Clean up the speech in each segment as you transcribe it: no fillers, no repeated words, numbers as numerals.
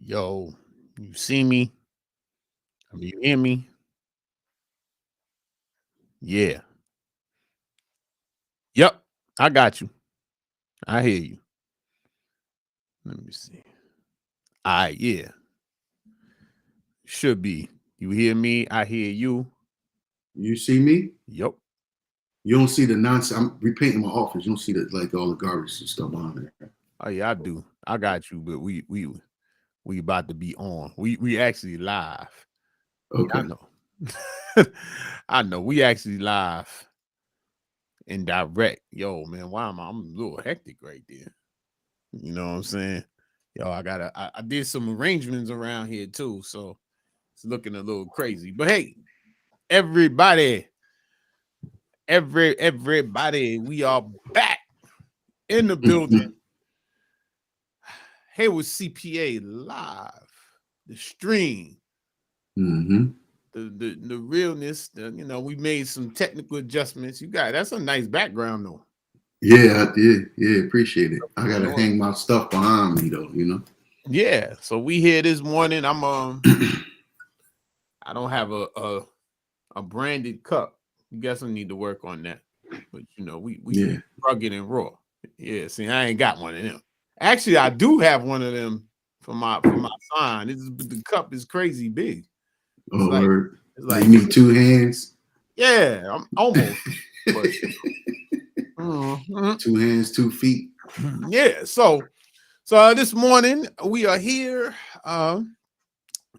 Yo, you see me? You hear me? Yeah. Yep. I got you. I hear you. Let me see. All right. Yeah. Should be. You hear me? I hear you. You see me? Yep. You don't see the nonsense. I'm repainting my office. You don't see the like all the garbage and stuff on there. Oh yeah, I do. I got you. But we about to be on. We actually live. Yeah, I Okay. know. I know. We actually live and direct. Yo, man, why am I'm a little hectic right there? You know what I'm saying? Yo, I did some arrangements around here too, so it's looking a little crazy. But hey, everybody, everybody, we are back in the building. Hey, with CPA live, the stream, Mm-hmm. the realness. We made some technical adjustments. You got that's a nice background though. Yeah, I did. Yeah, appreciate it. I gotta No, hang my stuff behind me though. yeah, so we here this morning. I don't have a branded cup. You guess I need to work on that. But we Yeah. rugged and raw. Yeah, see, I ain't got one of them. Actually, I do have one of them for my sign. The cup is crazy big. It's Oh, like word. it's Like like you need two hands. yeah, I'm almost. But mhm. 2 hands, 2 feet. Yeah. So this morning we are here.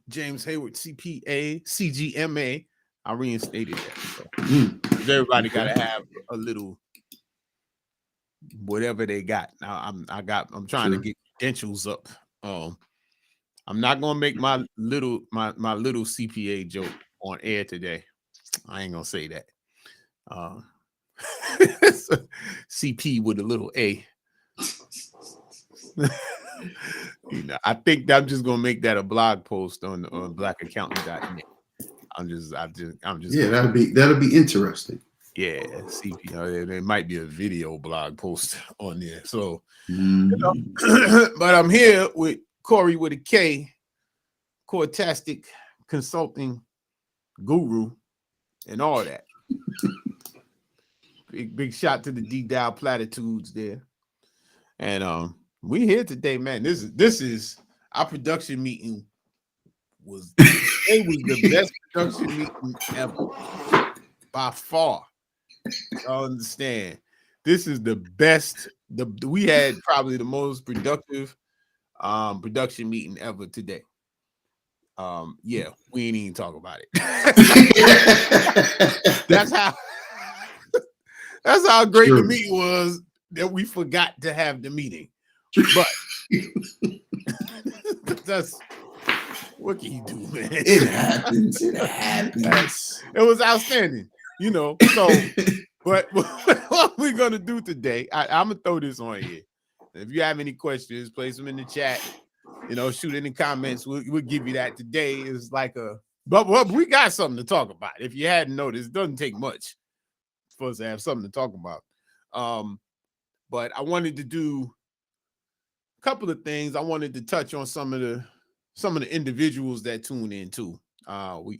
James Hayward, CPA, CGMA. I reinstated that. So everybody got Okay. to have a little whatever they got. Now I'm trying to Sure. get credentials up. I'm not gonna make my little CPA joke on air today. I ain't gonna say that. Um CP with a little A. I think I'm just gonna make that a blog post on blackaccountant.net. I'm just Yeah, gonna that'll be interesting. yeah, CP. There might be a video blog post on there. So Mm-hmm. but I'm here with Corey with a K, Cortastic Consulting Guru, and all that. Big shot to the D Dial platitudes there. And we here today, man. This is our production meeting was the best production meeting ever by far. Y'all understand? This is the best. We had probably the most productive production meeting ever today. Yeah, we ain't even talk about it. that's how that's how great the True. meeting was that we forgot to have the meeting. But that's what can you do, man? It happens. It happens. It was outstanding, So, but what we're gonna do today, I'm gonna throw this on here. If you have any questions, place them in the chat. Shoot in the comments. We'll give you that today. Is like but we got something to talk about. If you hadn't noticed, it doesn't take much for us to have something to talk about. But I wanted to do a couple of things. I wanted to touch on some of the individuals that tune in too.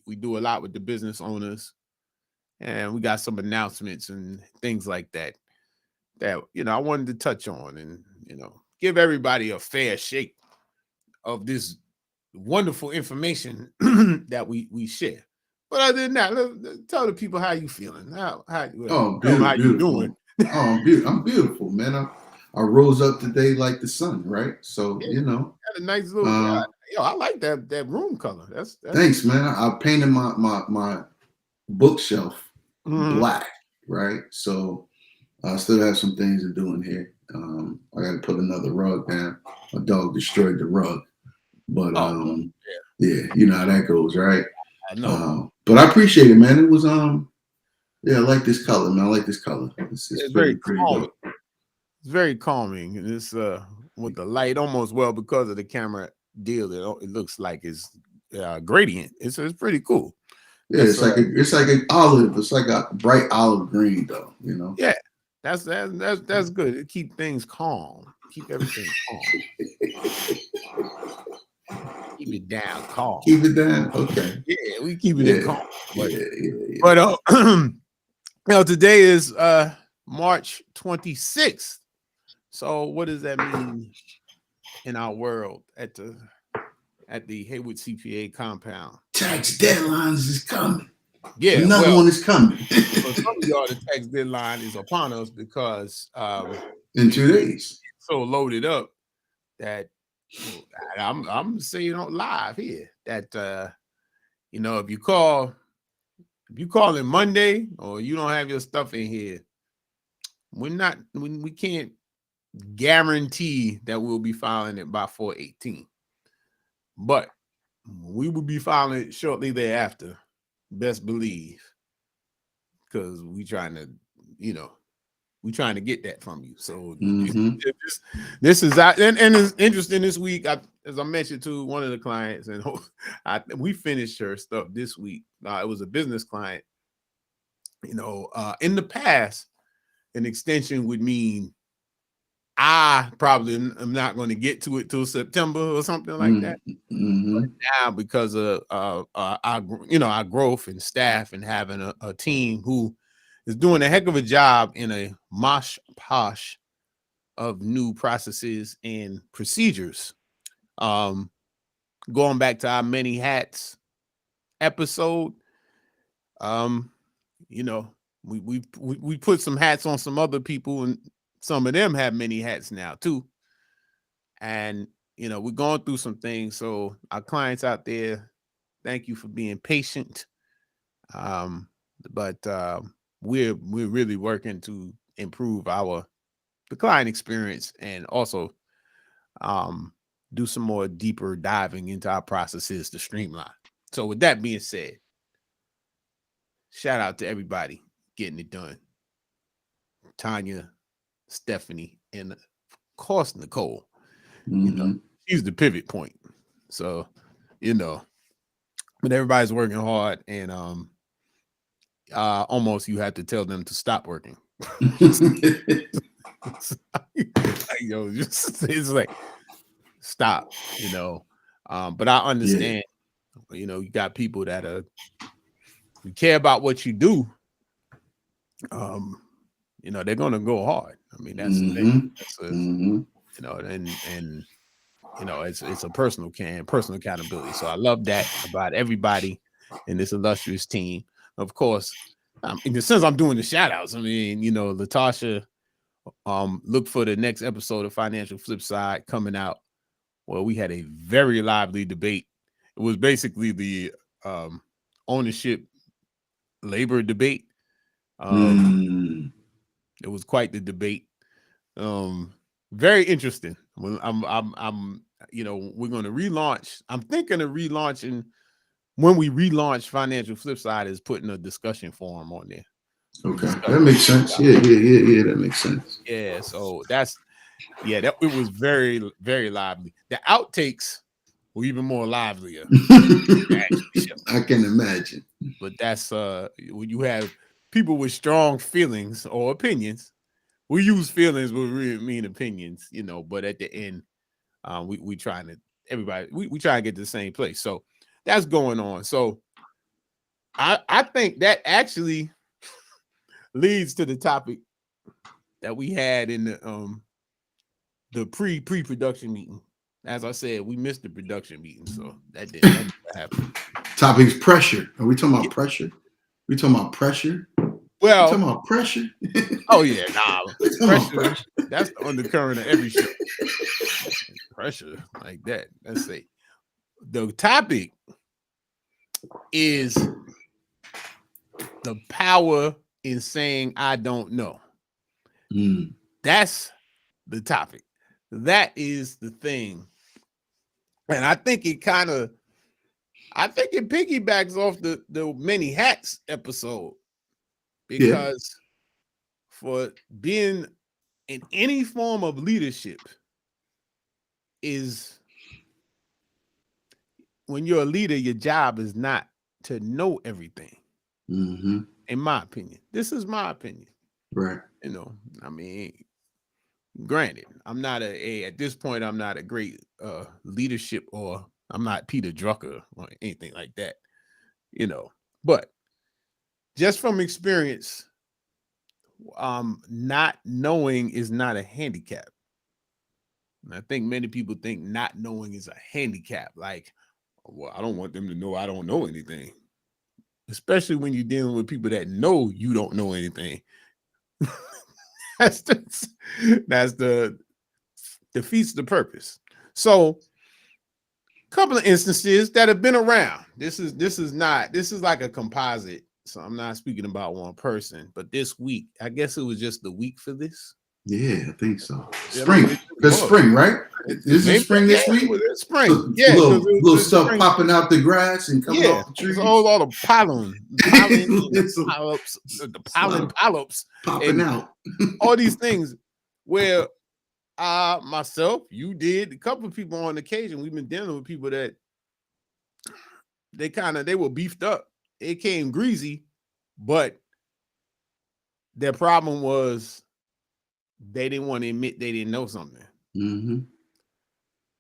We do a lot with the business owners, and we got some announcements and things like that I wanted to touch on and give everybody a fair shake of this wonderful information that we share. But other than that, tell the people how you feeling. How Oh, tell them how you beautiful. doing. Oh, I'm beautiful, man. I rose up today like the sun, right? So Yeah, got a nice little. uh, I like that room color. That's thanks, man. I painted my bookshelf Mhm. black, right? So I still have some things to do in here. I got to put another rug down. My dog destroyed the rug, but Oh, yeah, you know how that goes, right? I know. But I appreciate it, man. It was yeah, I like this color, man. I like this color. It's It's very pretty calming. dope. It's very calming. And it's with the light almost because of the camera deal. It looks like it's gradient. It's pretty cool. Yeah, That's it's like an olive. It's like a bright olive green, though. yeah. That's good. It keep things calm. Keep everything calm. keep it down calm. Keep it down. Okay. Yeah, we keep it Yeah. in calm. But, Yeah. but today is March 26th. So what does that mean in our world at the Haywood CPA compound? Tax deadlines is coming. Yeah, Another one is coming. for some of y'all, the tax deadline is upon us because in 2 days. so loaded up that I'm saying on live here that if you call in Monday or you don't have your stuff in here, we can't guarantee that we'll be filing it by 4/18, but we will be filing it shortly thereafter. Best believe, because we trying to get that from you. So this is and it's interesting this week. As I mentioned to one of the clients, and we finished her stuff this week. It was a business client. In the past, an extension would mean I probably am not going to get to it till September or something like that. But now, because of our growth and staff and having a team who is doing a heck of a job in a mosh posh of new processes and procedures. Going back to our many hats episode, we put some hats on some other people, and some of them have many hats now too. And we're going through some things. So our clients out there, thank you for being patient. But we're really working to improve the client experience and also do some more deeper diving into our processes to streamline. So with that being said, shout out to everybody getting it done. Tanya, Stephanie, and of course Nicole. She's the pivot point. So, but everybody's working hard, and almost you have to tell them to stop working. It's like stop, but I understand, you got people that you care about what you do. They're gonna go hard. I mean, that's the thing. It's a personal accountability. So I love that about everybody in this illustrious team. Of course, since I'm doing the shout outs, I mean, Latasha, look for the next episode of Financial Flip Side coming out. Well, we had a very lively debate. It was basically the ownership labor debate. It was quite the debate. Very interesting. I'm we're going to relaunch. I'm thinking of relaunching. When we relaunch Financial Flip Side, is putting a discussion forum on there. Okay, that makes sense. Yeah, that makes sense. Yeah, so it was very, very lively. The outtakes were even more livelier. I can imagine. But that's when you have people with strong feelings or opinions. We use feelings, but we really mean opinions, but at the end, we trying to everybody, we try to get to the same place. So that's going on. So I think that actually leads to the topic that we had in the pre-production meeting. As I said, we missed the production meeting, so that didn't happen. Topic's pressure. Are we talking about pressure? We talking about pressure? Well, talking about pressure. Oh yeah, pressure. That's the undercurrent of every show. Pressure like that. Let's see. The topic is the power in saying I don't know. That's the topic. That is the thing. And I think it piggybacks off the many hats episode, because for being in any form of leadership is when you're a leader, your job is not to know everything. In my opinion, this is my opinion. Right. I mean, granted, I'm not at this point, I'm not a great leadership or I'm not Peter Drucker or anything like that, But just from experience, not knowing is not a handicap. And I think many people think not knowing is a handicap. Like, well, I don't want them to know I don't know anything. Especially when you're dealing with people that know you don't know anything. that's the defeats the purpose. So, couple of instances that have been around. This is like a composite. So I'm not speaking about one person, but this week, I guess it was just the week for this. Yeah, I think so. Spring. That's spring, right? This is spring this week? It's spring. So little stuff spring. Popping out the grass and coming off the trees. It's all the pollen polyps, the pollen polyps popping out. All these things where myself, you did, a couple of people on occasion, we've been dealing with people that they were beefed up. It came greasy, but their problem was they didn't want to admit they didn't know something. Mm-hmm. And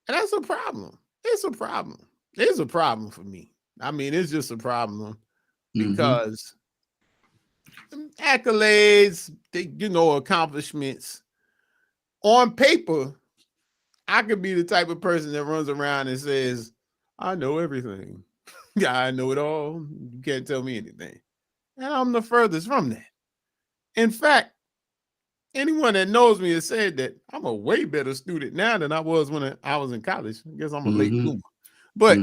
that's a problem. It's a problem. It's a problem for me. I mean, it's just a problem because accolades, accomplishments on paper, I could be the type of person that runs around and says, I know everything. Yeah, I know it all. You can't tell me anything. And I'm the furthest from that. In fact, anyone that knows me has said that I'm a way better student now than I was when I was in college. I guess I'm a late bloomer. But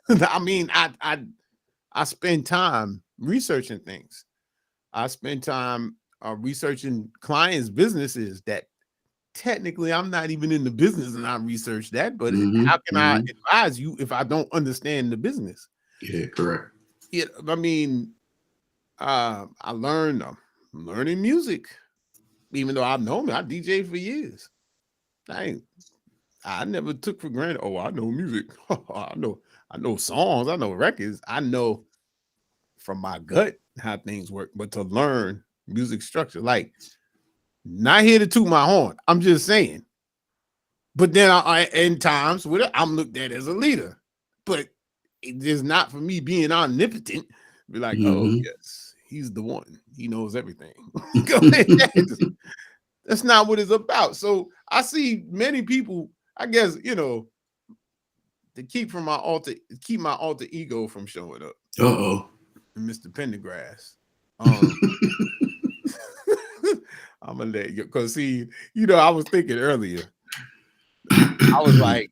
I mean, I spend time researching things. I spend time researching clients' businesses that technically I'm not even in the business and I research that. But how can I advise you if I don't understand the business? Yeah, correct. Yeah, I mean, I'm learning music. Even though I've known I DJ for years. I never took for granted. Oh, I know music. I know songs. I know records. I know from my gut how things work. But to learn music structure, like, not here to toot my horn. I'm just saying. But then in times with it, I'm looked at as a leader. But it is not for me being omnipotent. Be like, oh yes, he's the one. He knows everything. That's not what it's about. So I see many people, I guess, to keep my alter ego from showing up. Mr. Pendergrass. I'm gonna let you, because see, I was thinking earlier. I was like,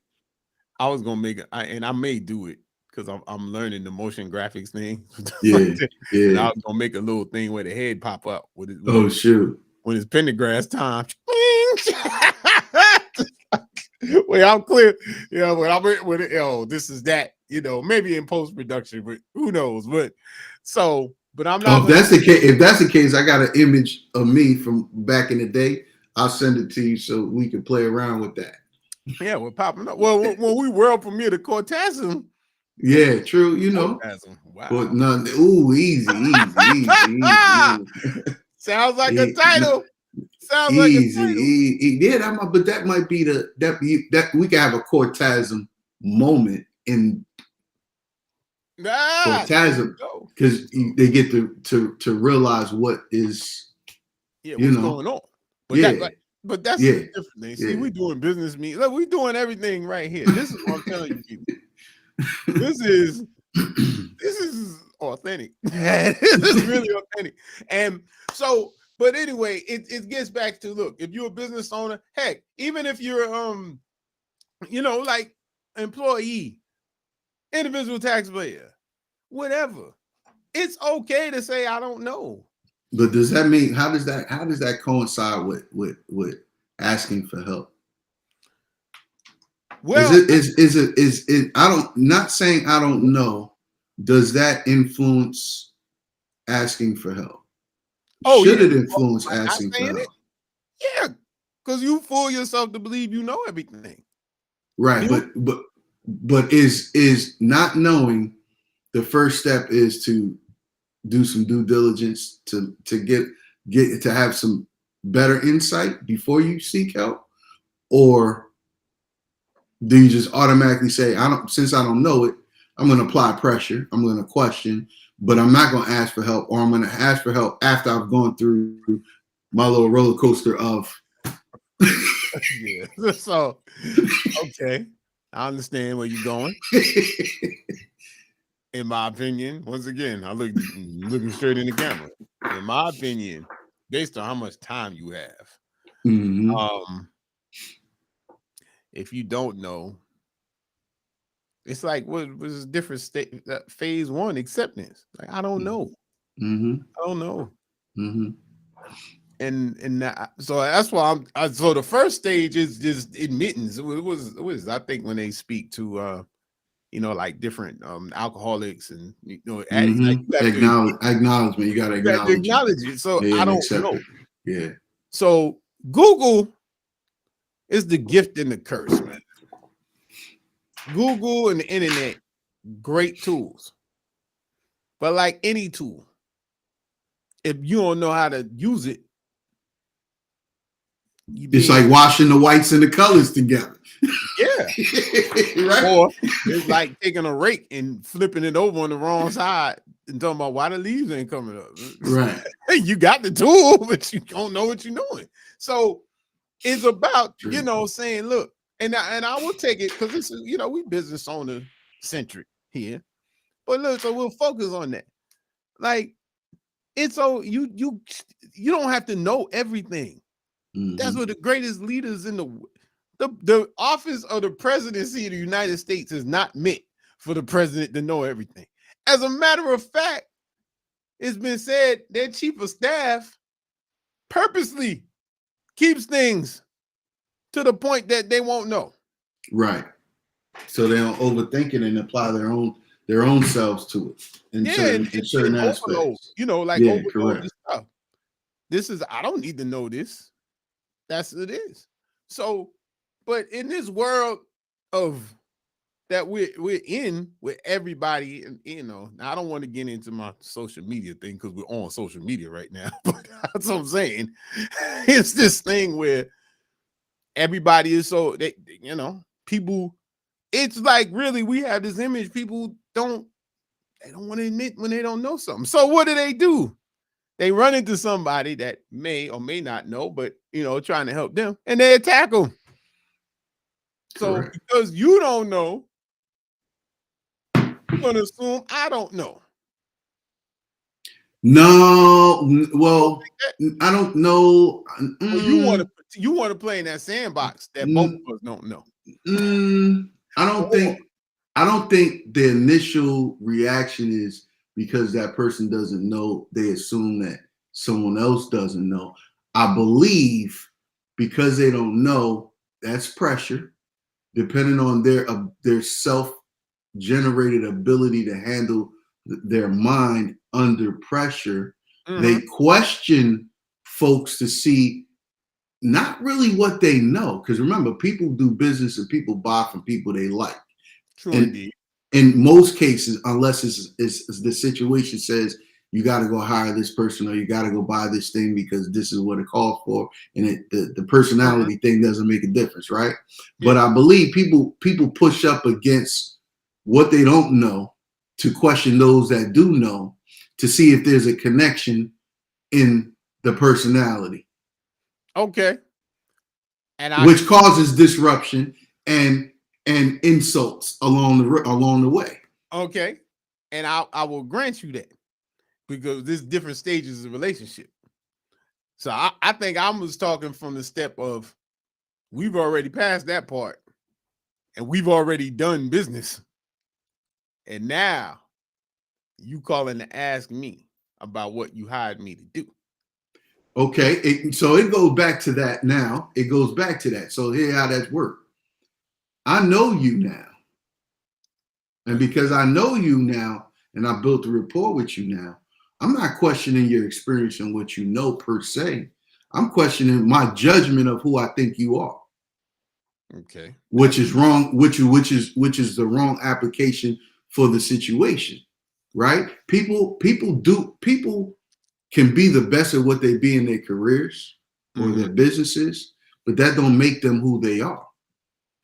I was gonna make it, and I may do it because I'm learning the motion graphics thing. And I was gonna make a little thing where the head pop up with it. Shoot. When it's Pendergrass time. Wait, I'm clear. Yeah, when I'm with it, this is that, maybe in post-production, but who knows? But I'm not. If that's the case, I got an image of me from back in the day. I'll send it to you so we can play around with that. Yeah, we're popping up. Well, when we world premiere the Cortasm. Yeah, true. Wow. But none. Ooh, easy. Sounds like a title. Sounds like a title. Yeah, but that might be that we can have a Cortasm moment in Cortasm because they get to realize what is what's going on. But that's a different thing. See, we doing business meetings. Look, we doing everything right here. This is what I'm telling you people. This is authentic. This is really authentic. And so, but anyway, it gets back to, look, if you're a business owner, heck, even if you're like employee, individual taxpayer, whatever, it's okay to say I don't know. But does that mean, how does that coincide with asking for help? Well, is it not saying I don't know, does that influence asking for help? Should it influence asking for help? Yeah, because you fool yourself to believe you know everything. Right, but is not knowing the first step is to do some due diligence to get to have some better insight before you seek help? Or do you just automatically say, since I don't know it, I'm going to apply pressure, I'm going to question, but I'm not going to ask for help, or I'm going to ask for help after I've gone through my little roller coaster of. Yeah. So, okay. I understand where you're going. In my opinion, once again, I looking straight in the camera. In my opinion, based on how much time you have, if you don't know, it's like what was different state phase one acceptance. Like I don't know. I don't know. And so that's why so the first stage is just admittance. It was I think when they speak to like different alcoholics and like you have to acknowledgement. You got to acknowledge it. So I don't know. Yeah. So Google is the gift and the curse, man. Google and the internet, great tools. But like any tool, if you don't know how to use it, it's like washing the whites and the colors together. Yeah. Right. Or it's like taking a rake and flipping it over on the wrong side and talking about why the leaves ain't coming up. Right. You got the tool, but you don't know what you're doing. So it's about, saying, look, and I will take it because this is, we business owner centric here. But look, so we'll focus on that. Like, it's so you don't have to know everything. That's what the greatest leaders in the office of the presidency of the United States is not meant for the president to know everything. As a matter of fact, it's been said their chief of staff purposely keeps things to the point that they won't know. Right. So they don't overthink it and apply their own selves to it in certain aspects. Overload the stuff. This is, I don't need to know this. That's what it is. So, but in this world of that we're in with everybody, and I don't want to get into my social media thing because we're on social media right now, but that's what I'm saying. It's this thing where everybody is so people, it's like really we have this image, people don't want to admit when they don't know something. So what do? They run into somebody that may or may not know, but trying to help them, and they attack them. So because you don't know, you're gonna assume I don't know. No, well, I don't know. Well, you want to play in that sandbox that both of us don't know. I don't think the initial reaction is because that person doesn't know, they assume that someone else doesn't know. I believe because they don't know, that's pressure, depending on their self-generated ability to handle their mind under pressure. They question folks to see not really what they know, because remember, people do business and people buy from people they like. True, indeed. In most cases, unless it's the situation says you got to go hire this person or you got to go buy this thing because this is what it calls for, and the personality thing doesn't make a difference, right? Yeah. But I believe people push up against what they don't know to question those that do know to see if there's a connection in the personality. Okay. Which causes disruption and insults along the way. Okay. And I will grant you that because there's different stages of relationship. So I think I was talking from the step of we've already passed that part and we've already done business. And now you calling to ask me about what you hired me to do. Okay. So it goes back to that now. It goes back to that. So here's how that works. I know you now. And because I know you now and I built a rapport with you now, I'm not questioning your experience and what you know per se. I'm questioning my judgment of who I think you are. Okay. Which is wrong, which is the wrong application for the situation, right? People can be the best at what they be in their careers or their businesses, but that don't make them who they are.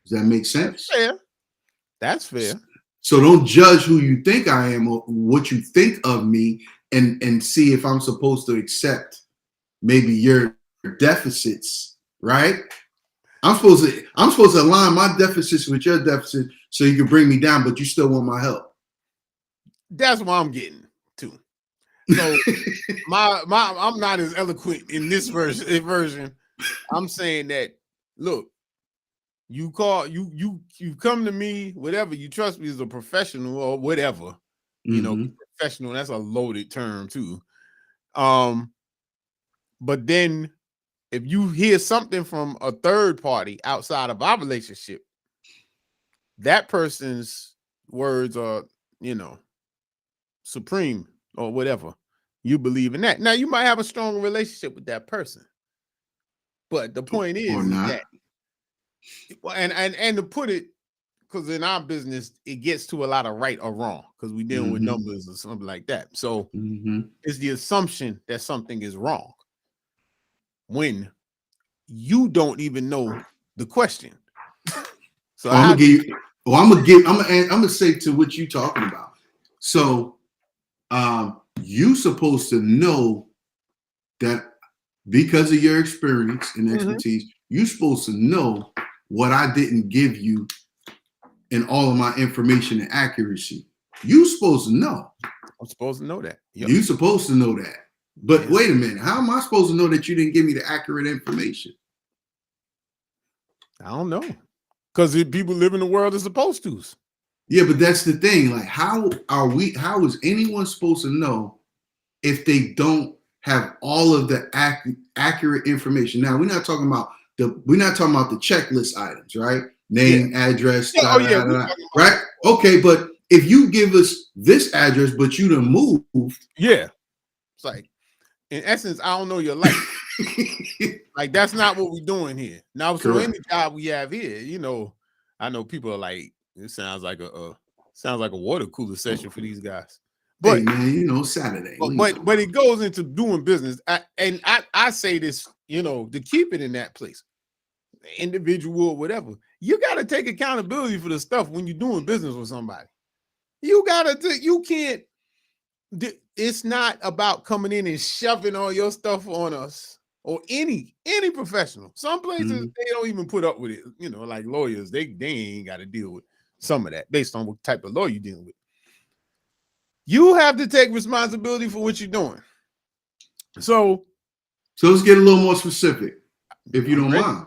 Does that make That's sense? fair. That's fair. So don't judge who you think I am or what you think of me, and see if I'm supposed to accept maybe your deficits, right? I'm supposed to align my deficits with your deficit so you can bring me down, but you still want my help. That's what I'm getting to. So I'm not as eloquent in this version. I'm saying that, look, you come to me, whatever, you trust me as a professional or whatever. You know, professional, that's a loaded term too. But then if you hear something from a third party outside of our relationship, that person's words are, supreme or whatever. You believe in that. Now you might have a strong relationship with that person. But the point Or is not. that, and to put it, because in our business, it gets to a lot of right or wrong because we dealing with numbers or something like that. So it's the assumption that something is wrong when you don't even know the question. So I'm gonna say to what you talking about. So you supposed to know that because of your experience and expertise, you're supposed to know what I didn't give you in all of my information and accuracy. You supposed to know. I'm supposed to know that. Yep. You supposed to know that. But wait a minute, how am I supposed to know that you didn't give me the accurate information? I don't know. Because people live in the world as supposed to. Yeah, but that's the thing. Like, how is anyone supposed to know if they don't have all of the accurate information? Now, we're not talking about the checklist items, right? Name, address, right? Okay, but if you give us this address, but you done moved. Yeah. It's like, in essence, I don't know your life. Like, that's not what we're doing here. Now, so any job we have here, I know people are like, it sounds like a water cooler session for these guys. But hey man, Saturday. But it goes into doing business. I say this, to keep it in that place, individual or whatever. You got to take accountability for the stuff when you're doing business with somebody. You can't. It's not about coming in and shoving all your stuff on us or any professional. Some places they don't even put up with it. Like lawyers, they ain't got to deal with some of that based on what type of law you're dealing with. You have to take responsibility for what you're doing. So let's get a little more specific, if you don't mind.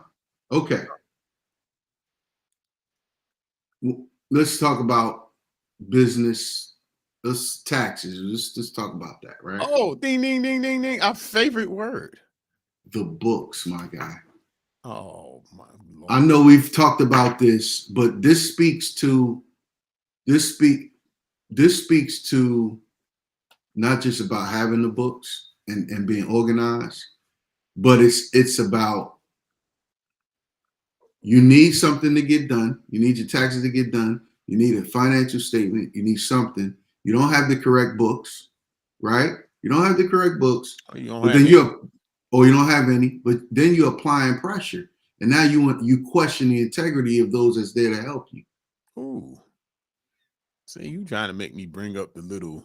Okay. Let's talk about business. Let's taxes. Let's talk about that, right? Oh, ding, ding, ding, ding, ding. Our favorite word. The books, my guy. Oh my Lord. I know we've talked about this, but this speaks to not just about having the books and being organized, but it's about, you need something to get done. You need your taxes to get done. You need a financial statement. You need something. You don't have the correct books, right? You don't have the correct books, but then you don't have any. But then you're applying pressure, and now you question the integrity of those that's there to help you. Ooh, see, you trying to make me bring up the little.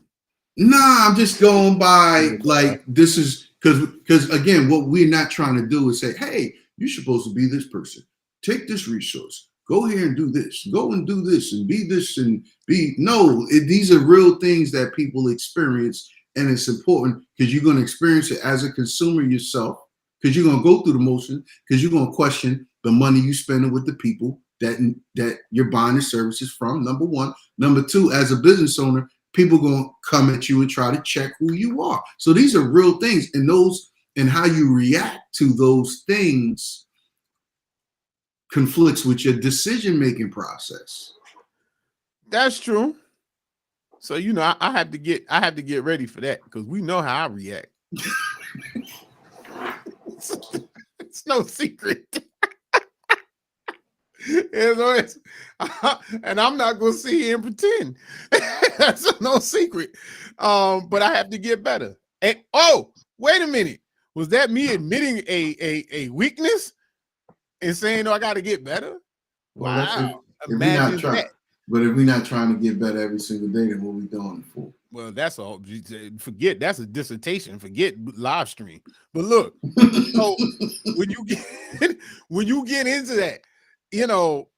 Nah, I'm just going by like this is because again, what we're not trying to do is say, hey, you're supposed to be this person. Take this resource. Go here and do this. Go and do this and be this and be. No, these are real things that people experience, and it's important because you're going to experience it as a consumer yourself. Because you're going to go through the motion. Because you're going to question the money you spending with the people that you're buying the services from. Number one. Number two, as a business owner, people going to come at you and try to check who you are. So these are real things, and how you react to those things conflicts with your decision-making process. That's true. So I have to get ready for that because we know how I react. It's no secret. And I'm not gonna sit here and pretend. That's no secret. But I have to get better. And wait a minute. Was that me admitting a weakness and saying, I got to get better? Well, Wow. if we're not Imagine trying, that. but if we're not trying to get better every single day, then what we doing it for? Well, that's all. Forget that's a dissertation. Forget live stream. But look, so when you get when you get into that, you know,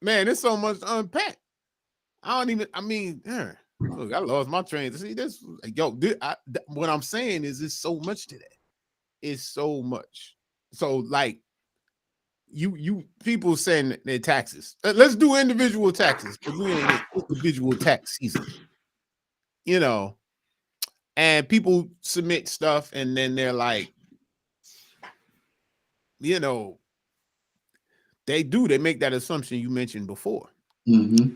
man, there's so much to unpack. I mean, look, I lost my train. See, this, yo, what I'm saying is, it's so much to that. It's so much. So, like, you people saying their taxes. Let's do individual taxes because we ain't in individual tax season, you know. And people submit stuff, and then they're like, you know, they make that assumption you mentioned before. Mm-hmm.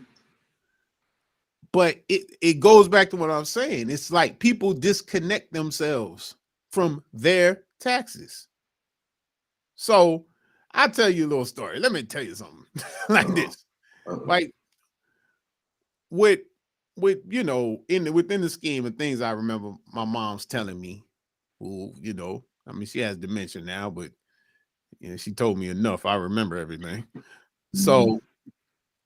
But it goes back to what I'm saying. It's like people disconnect themselves from their taxes. So I'll tell you a little story. Let me tell you something like this. Like with you know, within the scheme of things, I remember my mom's telling me, who, you know, I mean, she has dementia now, but you know, she told me enough. I remember everything. Mm-hmm. So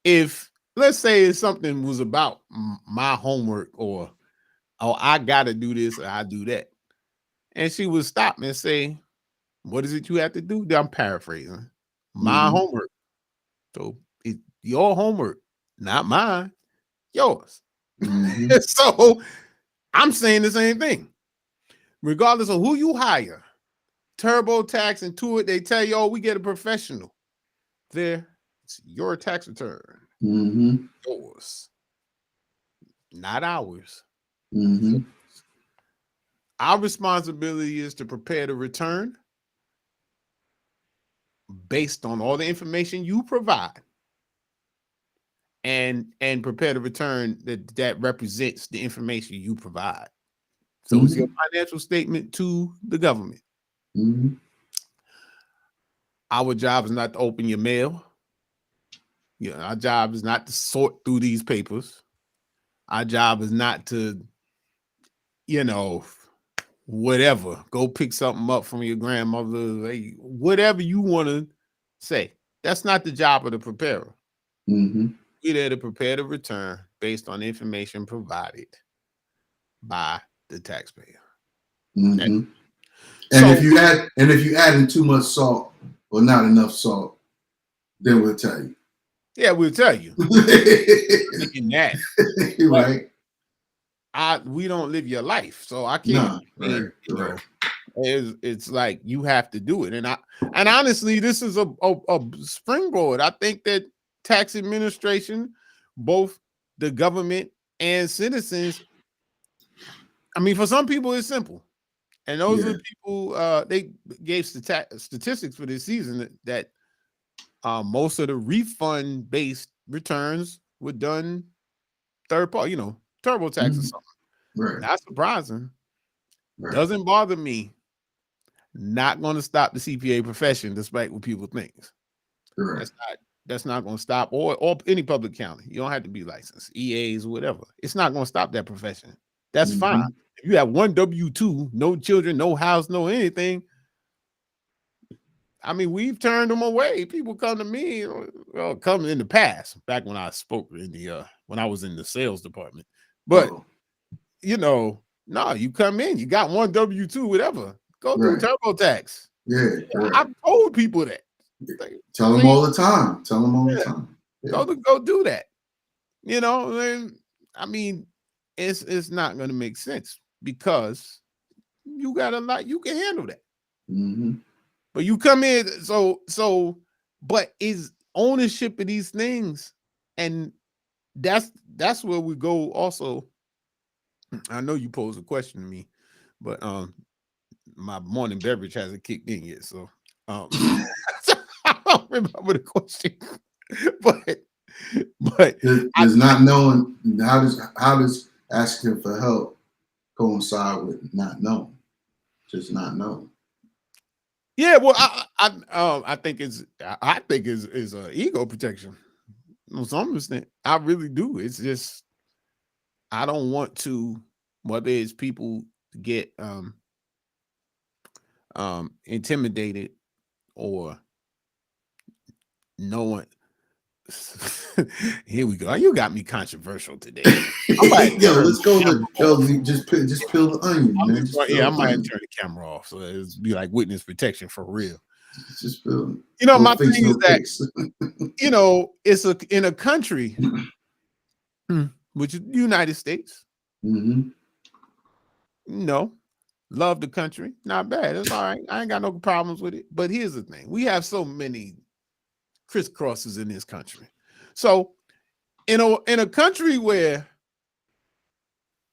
if, let's say, something was about my homework, or I gotta do this or I do that, and she would stop me and say, what is it you have to do? I'm paraphrasing. My homework. So it's your homework, not mine, yours. Mm-hmm. So I'm saying the same thing. Regardless of who you hire, TurboTax, Intuit, they tell you, oh, we get a professional. There, it's your tax return. Mm-hmm. Yours, not ours. Mm-hmm. Our responsibility is to prepare the return based on all the information you provide, and prepare the return that represents the information you provide. So it's your financial statement to the government. Mm-hmm. Our job is not to open your mail. You know, our job is not to sort through these papers. Our job is not to, you know, whatever, go pick something up from your grandmother, like, whatever you want to say. That's not the job of the preparer. Mm-hmm. We're there to prepare the return based on information provided by the taxpayer. Mm-hmm. And So if you add in too much salt or not enough salt, then we'll tell you. yeah, we'll tell you. In that, Right. we don't live your life, so I can't. No, I mean, right, you know, right. it's like you have to do it, and honestly, this is a springboard. I think that tax administration, both the government and citizens. I mean, for some people, it's simple, and those are the people. They gave statistics for this season that most of the refund-based returns were done third party. You know, TurboTax or something. Right. Not surprising. Right. Doesn't bother me. Not going to stop the CPA profession, despite what people think. Correct. That's not going to stop, or any public accounting. You don't have to be licensed, EAs, whatever. It's not going to stop that profession. That's fine. If you have one W-2, no children, no house, no anything. I mean, we've turned them away. People come to me, well, come in the past, back when I spoke in the when I was in the sales department. But you know, no, you come in, you got one W-2, whatever. Go through TurboTax. Yeah, I've told people that. Tell them all the time. Tell them all the time. Yeah. Go do that. You know, I mean, it's not going to make sense because you got a lot. You can handle that. Mm-hmm. But you come in, but is ownership of these things, and that's where we go. Also, I know you posed a question to me, but my morning beverage hasn't kicked in yet, so I don't remember the question. but there's not knowing how does asking for help coincide with not knowing, just not knowing. Yeah, well, I think it's ego protection. To some extent, I really do. It's just I don't want to, whether it's people get intimidated or knowing Here we go. You got me controversial today. I might Yo, turn let's the go. camera Yo, off. just peel the onion, I'm man. just Just going, peel yeah, I the might onion. turn the camera off. So it'd be like witness protection for real. Just peel. You know, No my face, thing is no that, case. you know, it's in a country, which is the United States, Mm-hmm. no, love the country, not bad. It's all right. I ain't got no problems with it. But here's the thing: we have so many crisscrosses in this country. So in a country where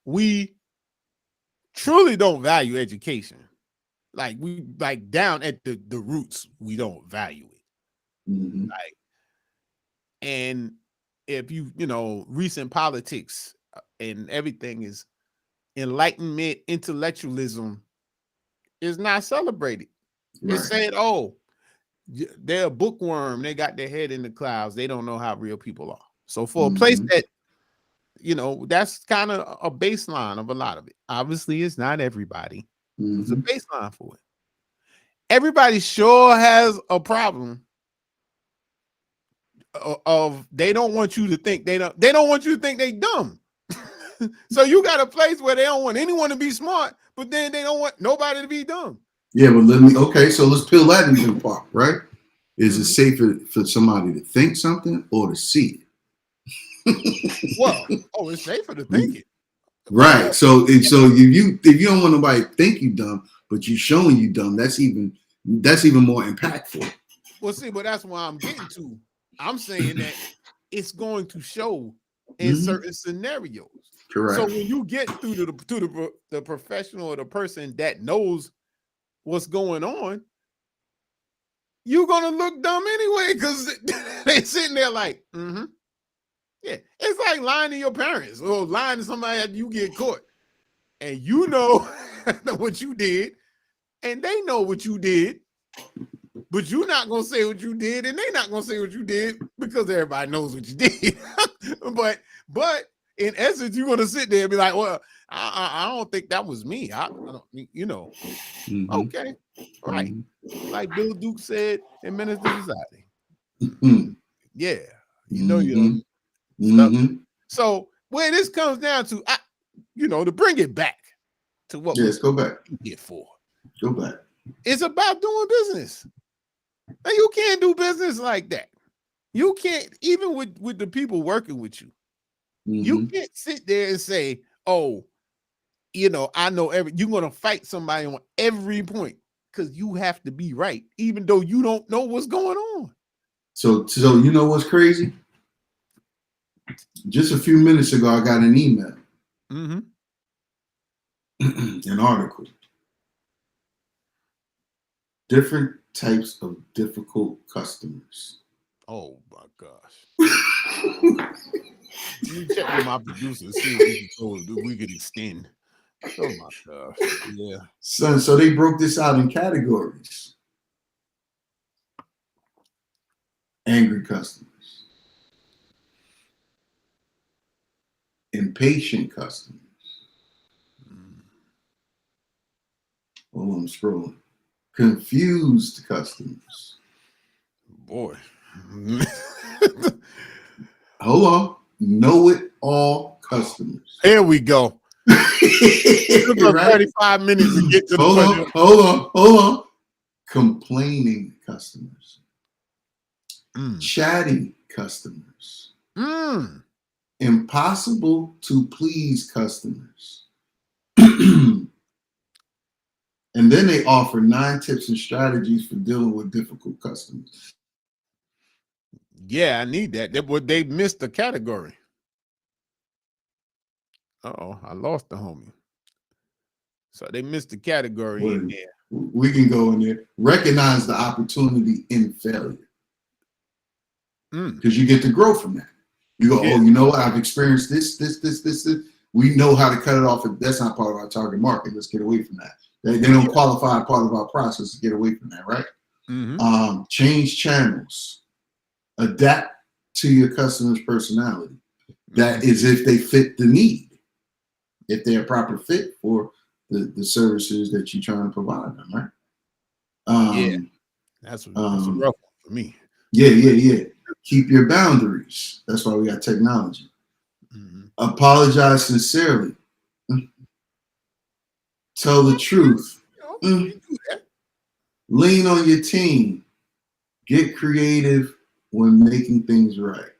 we truly don't value education, like we like down at the roots, we don't value it. Mm-hmm. Like, and if recent politics and everything is enlightenment, intellectualism is not celebrated. Right. It's said, oh, they're a bookworm. They got their head in the clouds. They don't know how real people are. So for a place that, that's kind of a baseline of a lot of it. Obviously, it's not everybody. It's a baseline for it. Everybody sure has a problem of they don't want you to think they don't want you to think they dumb. So you got a place where they don't want anyone to be smart, but then they don't want nobody to be dumb. Yeah, but so let's peel that even apart, right? Is it safer for somebody to think something or to see it? Well, it's safer to think it. Right. So if you don't want nobody to think you dumb, but you showing you dumb, that's even more impactful. Well, see, but that's why I'm getting to. I'm saying that it's going to show in certain scenarios. Correct. So when you get through to the professional or the person that knows what's going on, you're gonna look dumb anyway because they're sitting there like, yeah. It's like lying to your parents or lying to somebody after you get caught, and you know what you did, and they know what you did. But you're not gonna say what you did, and they're not gonna say what you did because everybody knows what you did. but in essence, you're gonna sit there and be like, "Well, I don't think that was me. I don't, okay, right?" Like Bill Duke said in Menace to Society. Yeah, you know. So where this comes down to, to bring it back to what let's go back. Here for. Go back. It's about doing business. And you can't do business like that. You can't, even with the people working with you. You can't sit there and say, "Oh, I know you're gonna fight somebody on every point because you have to be right, even though you don't know what's going on." So you know what's crazy? Just a few minutes ago, I got an email, an article. Different types of difficult customers. Oh my gosh. You check with my producer, see if we could extend. Oh my gosh. Yeah. So they broke this out in categories. Angry customers. Impatient customers. Oh, I'm scrolling. Confused customers. Boy. Hold on. Know-it-all customers. Here we go. It took us Right? 35 minutes to get to the question. Hold on. Complaining customers. Chatty customers. Impossible to please customers. And then they offer 9 tips and strategies for dealing with difficult customers. Yeah, I need that. They missed the category. Uh-oh, I lost the homie. So they missed the category in there. We can go in there. Recognize the opportunity in failure. Because you get to grow from that. You go, oh, you know what? I've experienced this. We know how to cut it off. That's not part of our target market. Let's get away from that. They don't qualify part of our process to get away from that, right? Change channels. Adapt to your customer's personality. That is if they fit the need. If they're a proper fit for the services that you're trying to provide them, right? That's a rough one for me. Yeah. Keep your boundaries. That's why we got technology. Apologize sincerely. Tell the truth. Lean on your team. Get creative when making things right.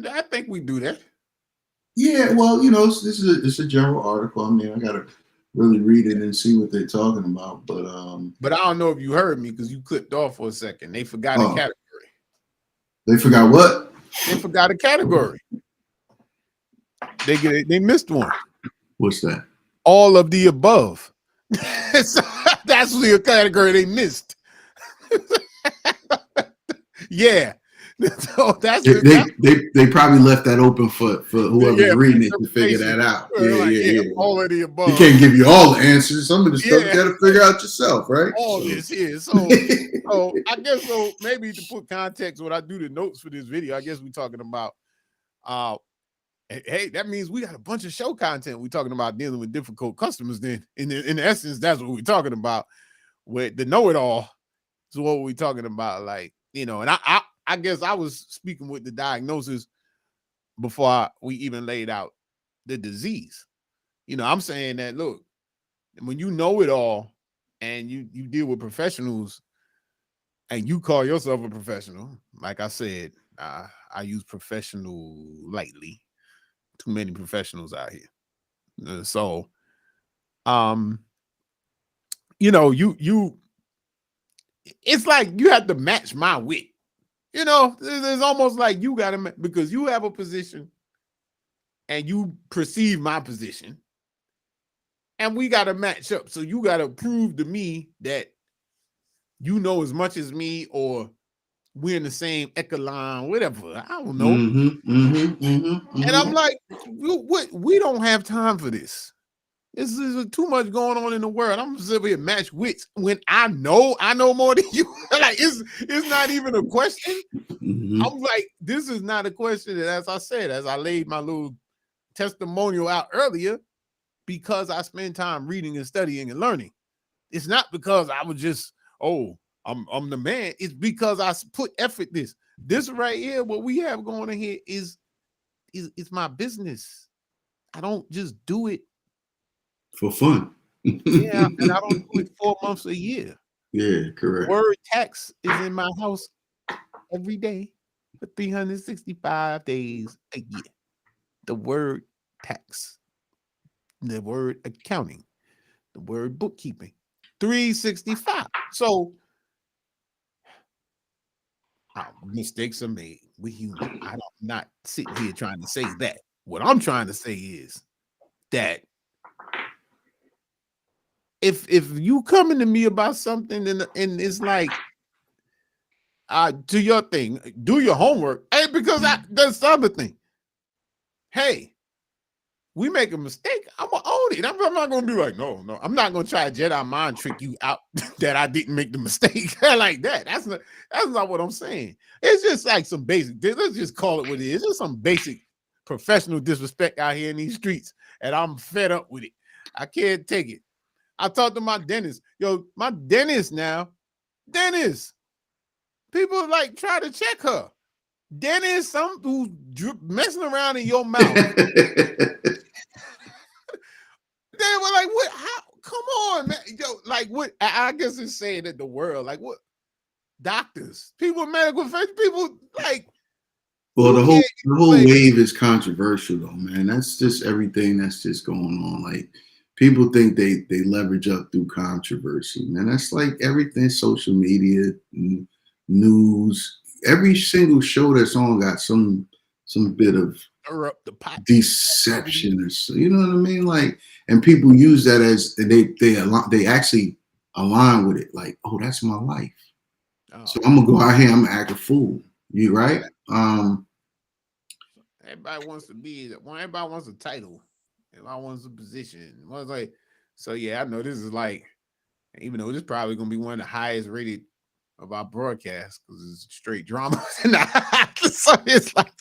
I think we do that. Yeah, well, it's a general article. I mean, I gotta really read it and see what they're talking about. But I don't know if you heard me because you clipped off for a second. They forgot a category. They forgot what? They forgot a category. They missed one. What's that? All of the above. So that's the category they missed. Yeah. So they probably left that open for whoever's reading it to figure that out. Yeah. All of the above. You can't give you all the answers. Some of the stuff you got to figure out yourself, right? All this here. So I guess maybe to put context when I do the notes for this video, I guess we're talking about hey, that means we got a bunch of show content. We're talking about dealing with difficult customers. Then in essence, that's what we're talking about. With the know-it-all is what we're talking about. Like, and I guess I was speaking with the diagnosis before we even laid out the disease. I'm saying that, look, when you know it all and you deal with professionals and you call yourself a professional, like I said, I use professional lightly. Too many professionals out here. You it's like you have to match my wit. It's almost like you got to, because you have a position and you perceive my position and we got to match up. So you got to prove to me that you know as much as me, or we're in the same echelon, whatever. I don't know. And I'm like, we don't have time for this. This is too much going on in the world. I'm just over here match wits when I know more than you. Like it's not even a question. I'm like, this is not a question. And as I said, as I laid my little testimonial out earlier, because I spend time reading and studying and learning. It's not because I was just, I'm the man. It's because I put effort. This right here, what we have going on here is my business. I don't just do it for fun. Yeah, and I don't do it 4 months a year. Yeah, correct. Word tax is in my house every day for 365 days a year. The word tax, the word accounting, the word bookkeeping, 365. So mistakes are made. We human. I'm not sitting here trying to say that. What I'm trying to say is that if you coming to me about something and it's like do your thing, do your homework. Hey, because that's the other thing. Hey, we make a mistake, I'm gonna own it. I'm not gonna be like, no, I'm not gonna try to Jedi mind trick you out that I didn't make the mistake like that. That's not what I'm saying. It's just like some basic, let's just call it what it is. It's just some basic professional disrespect out here in these streets, and I'm fed up with it. I can't take it. I talked to my dentist. My dentist now, people like try to check her. Dentist, some who's messing around in your mouth. They were like, what? How? Come on, man. Like what? I guess it's saying that the world, like what? Doctors, people, medical people, like. Well, the whole wave is controversial, though, man. That's just everything that's just going on. Like, people think they leverage up through controversy, man. That's like everything, social media, news. Every single show that's on got some bit of deception, or so. You know what I mean? Like, and people use that as they actually align with it. Like, oh, that's my life. So I'm gonna go out here. I'm gonna act a fool. You right? Everybody wants to be. Everybody wants a title. Everybody wants a position. Like, so yeah, I know this is like, even though this is probably gonna be one of the highest rated of our broadcast because it's straight drama. So it's like,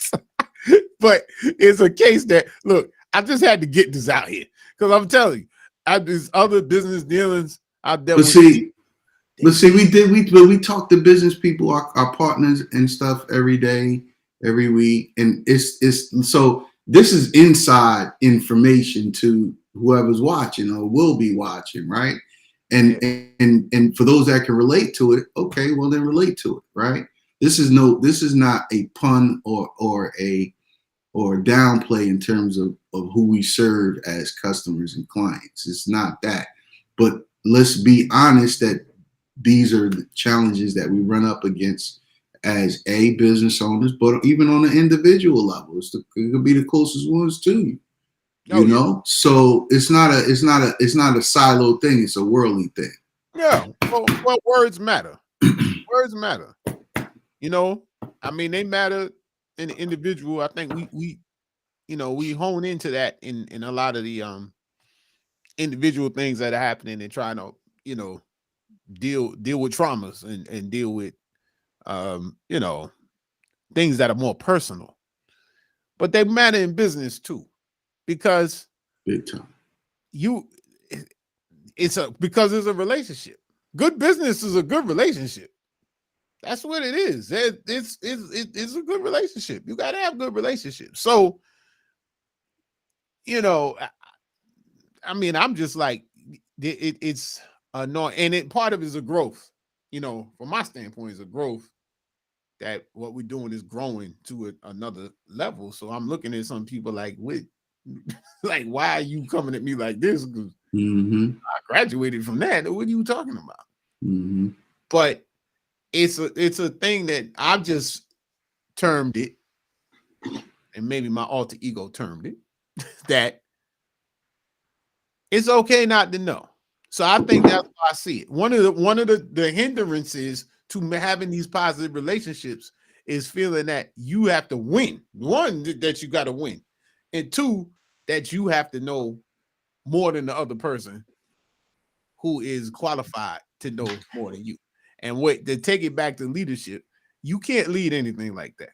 but it's a case that, look, I just had to get this out here because I'm telling you, there's other business dealings I've dealt with. But see, we talk to business people, our partners and stuff every day, every week, and it's so this is inside information to whoever's watching or will be watching, right? Yeah. And for those that can relate to it, okay, well then relate to it, right? This is not a pun or downplay in terms of who we serve as customers and clients. It's not that. But let's be honest that these are the challenges that we run up against as business owners, but even on an individual level, it could be the closest ones to you. Oh You yeah. know, so it's not a silo thing. It's a worldly thing. Yeah. Well, words matter. Words matter. You know, I mean, they matter in the individual. I think we hone into that in a lot of the individual things that are happening and trying to, you know, deal with traumas and deal with you know, things that are more personal. But they matter in business too, because Big time. you because it's a relationship. Good business is a good relationship. That's what it is. It's a good relationship. You got to have good relationships. So, you know, I mean, I'm just like it's annoying, and part of it is a growth. You know, from my standpoint, is a growth that what we're doing is growing to another level. So I'm looking at some people like, wait, like, why are you coming at me like this? Because I graduated from that. What are you talking about? Mm-hmm. But it's a thing that I've just termed it, and maybe my alter ego termed it, that it's okay not to know. So I think that's why I see it. One of the hindrances to having these positive relationships is feeling that you have to win. One, that you got to win, and two, that you have to know more than the other person who is qualified to know more than you. And what to take it back to leadership, you can't lead anything like that.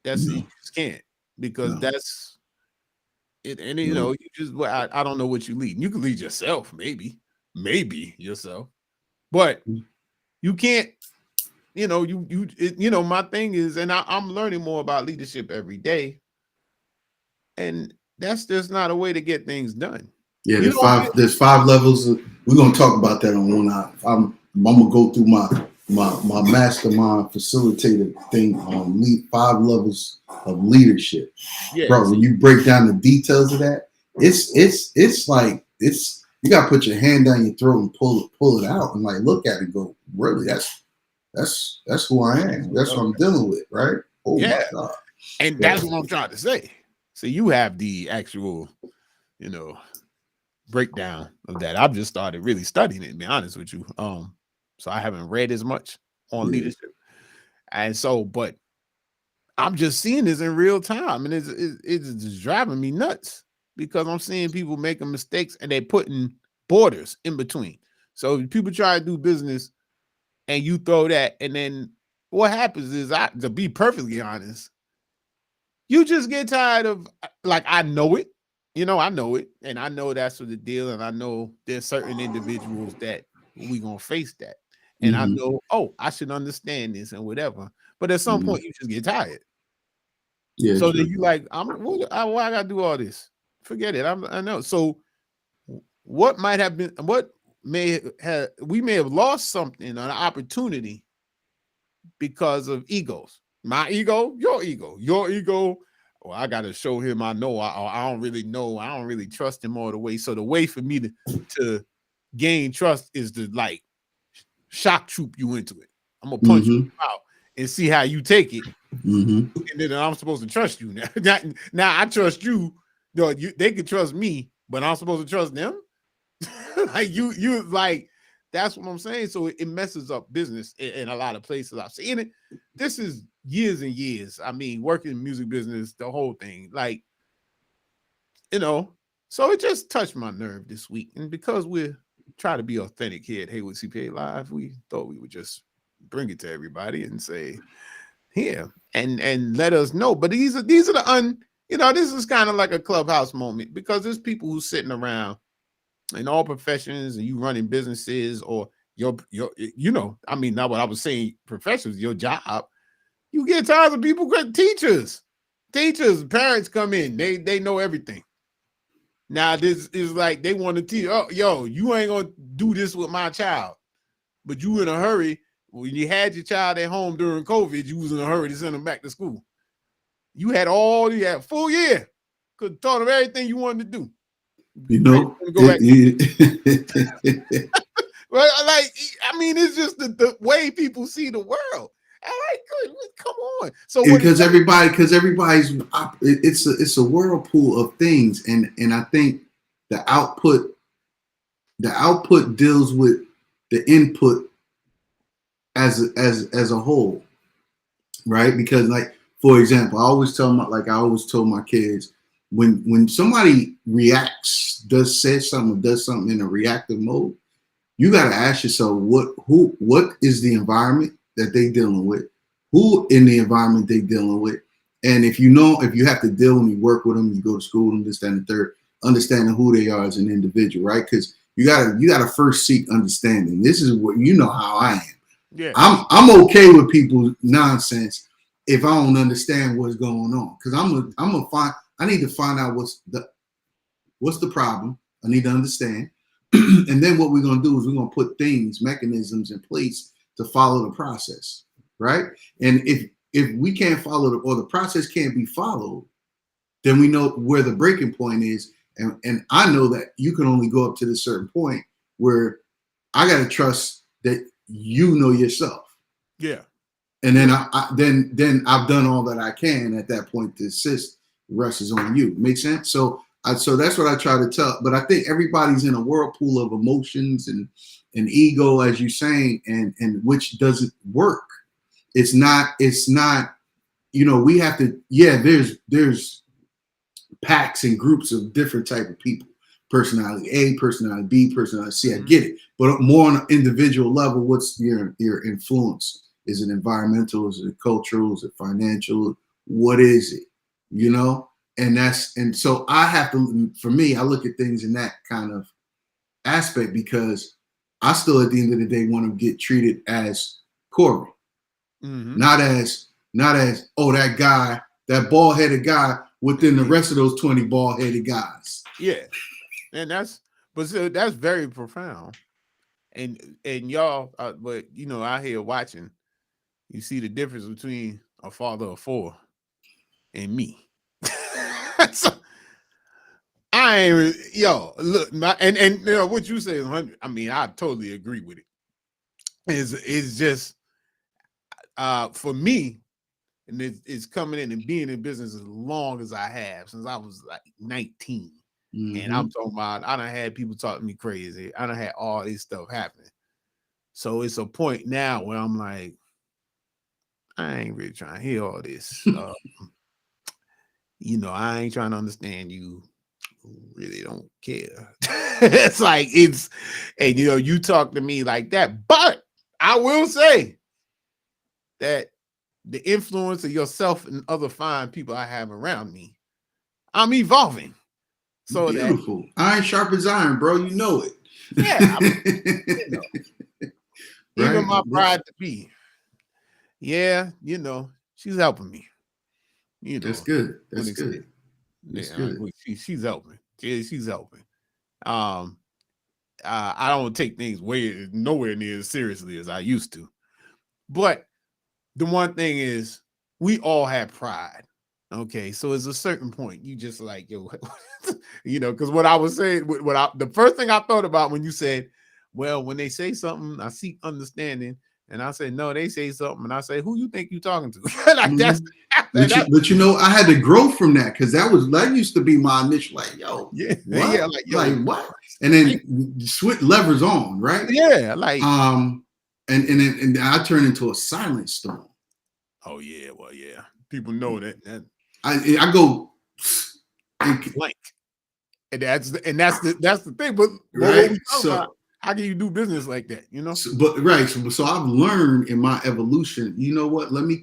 You just can't, because that's it. And you know, you just I don't know what you lead. You can lead yourself, maybe yourself, but you can't. You know, you know, my thing is, and I'm learning more about leadership every day, and that's just not a way to get things done. Yeah, You don't get there's five levels. We're gonna talk about that on one eye. I'm gonna go through my mastermind facilitator thing on 5 levels of leadership. Bro, yes, when you break down the details of that, it's like you gotta put your hand down your throat and pull it out and like look at it and go, really, that's who I am. That's what I'm dealing with, right? Oh my yeah, God. and Yeah. that's what I'm trying to say. So you have the actual, you know, breakdown of that. I've just started really studying it, to be honest with you. So I haven't read as much on Yeah. leadership, and so, but I'm just seeing this in real time, and it's just driving me nuts because I'm seeing people making mistakes and they putting borders in between. So if people try to do business and you throw that, and then what happens is, to be perfectly honest, you just get tired of, like, I know it, you know, I know it, and I know that's what the deal, and I know there's certain individuals that we gonna face that, and I Mm-hmm. know, oh, I should understand this and whatever. But at some Mm-hmm. point, you just get tired. Yeah, So then true. you like, why I gotta do all this? Forget it. I know. So what might have been, what may have, we may have lost something, an opportunity, because of egos. My ego, your ego. Well, I got to show him I know. I don't really know. I don't really trust him all the way. So the way for me to gain trust is to, like, shock troop you into it. I'm gonna punch Mm-hmm. you out and see how you take it, Mm-hmm. and then I'm supposed to trust you now. Now I trust you. No, they can trust me, but I'm supposed to trust them. Like you like, that's what I'm saying. So it messes up business in a lot of places. I've seen it. This is years and years. I mean, working in music business, the whole thing, like, you know. So it just touched my nerve this week, and because we're trying to be authentic here at Haywood CPA Live, we thought we would just bring it to everybody and say, here, and let us know. But these are the you know, this is kind of like a clubhouse moment, because there's people who's sitting around in all professions, and you running businesses, or I mean, not what I was saying, professionals, your job, you get tired of people, teachers, parents come in, they know everything. Now this is like they want to teach, oh, yo, you ain't gonna do this with my child, but you in a hurry. When you had your child at home during COVID, you was in a hurry to send them back to school. You had a full year, could have taught them everything you wanted to do. You know, Go back. Well, like, I mean, it's just the way people see the world. I like, come on. So because everybody's it's a whirlpool of things, and I think the output deals with the input as a whole, right? Because, like, for example, I always told my kids, when somebody does something in a reactive mode, you got to ask yourself what is the environment that they dealing with, who in the environment they dealing with, and if you have to deal when you work with them, you go to school, and this, that, and the third, understanding who they are as an individual, right? Because you gotta first seek understanding. This is what how I am. Yeah, I'm okay with people's nonsense if I don't understand what's going on, because I need to find out what's the problem. I need to understand. And then what we're going to do is we're going to put mechanisms in place to follow the process, right? And if we can't follow or the process can't be followed, then we know where the breaking point is. And I know that you can only go up to this certain point where I got to trust that you know yourself. Yeah. And then then I've done all that I can at that point to assist. The rest is on you. Make sense? So that's what I try to tell. But I think everybody's in a whirlpool of emotions and ego, as you're saying, and which doesn't work. It's not, we have to, there's packs and groups of different type of people. Personality A, personality B, personality C. I get it. But more on an individual level, what's your influence? Is it environmental? Is it cultural? Is it financial? What is it? And so I have to, for me, I look at things in that kind of aspect, because I still, at the end of the day, want to get treated as Corey, not as that guy, that bald-headed guy within the rest of those 20 bald-headed guys. Yeah, and that's very profound. And y'all, but out here watching, you see the difference between a father of four and me. So, I ain't look, and what you say is 100. I mean, I totally agree with it. It's just for me, and it's coming in and being in business as long as I have, since I was like 19. And I'm talking about, I done had people talking to me crazy. I done had all this stuff happening. So it's a point now where I'm like, I ain't really trying to hear all this. I ain't trying to understand you. Really don't care. It's like, and you talk to me like that. But I will say that the influence of yourself and other fine people I have around me, I'm evolving. So beautiful. Iron sharp as iron, bro. You know it. Yeah. Even my bride to be. Yeah, she's helping me. That's good. That's good. That's good. She's helping. Yeah, she's helping. I don't take things nowhere near as seriously as I used to. But the one thing is, we all have pride. Okay, so it's a certain point you just like, because what I was saying, the first thing I thought about when you said, well, when they say something, I seek understanding, and I say, no, they say something, and I say, who you think you talking to? Like but I had to grow from that, because that used to be my initial, like, yo, what? Yeah, like what? And then switch levers on, right? Yeah, like and I turn into a silent storm. Oh yeah, well yeah, people know that. I go blank, and that's the thing. But right, how can you do business like that? So I've learned in my evolution. You know what? Let me